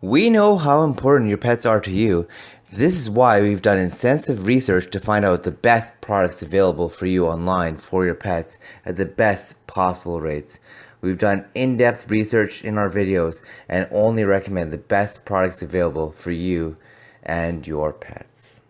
We know how important your pets are to you. This is why we've done extensive research to find out the best products available for you online for your pets at the best possible rates. We've done in-depth research in our videos and only recommend the best products available for you and your pets.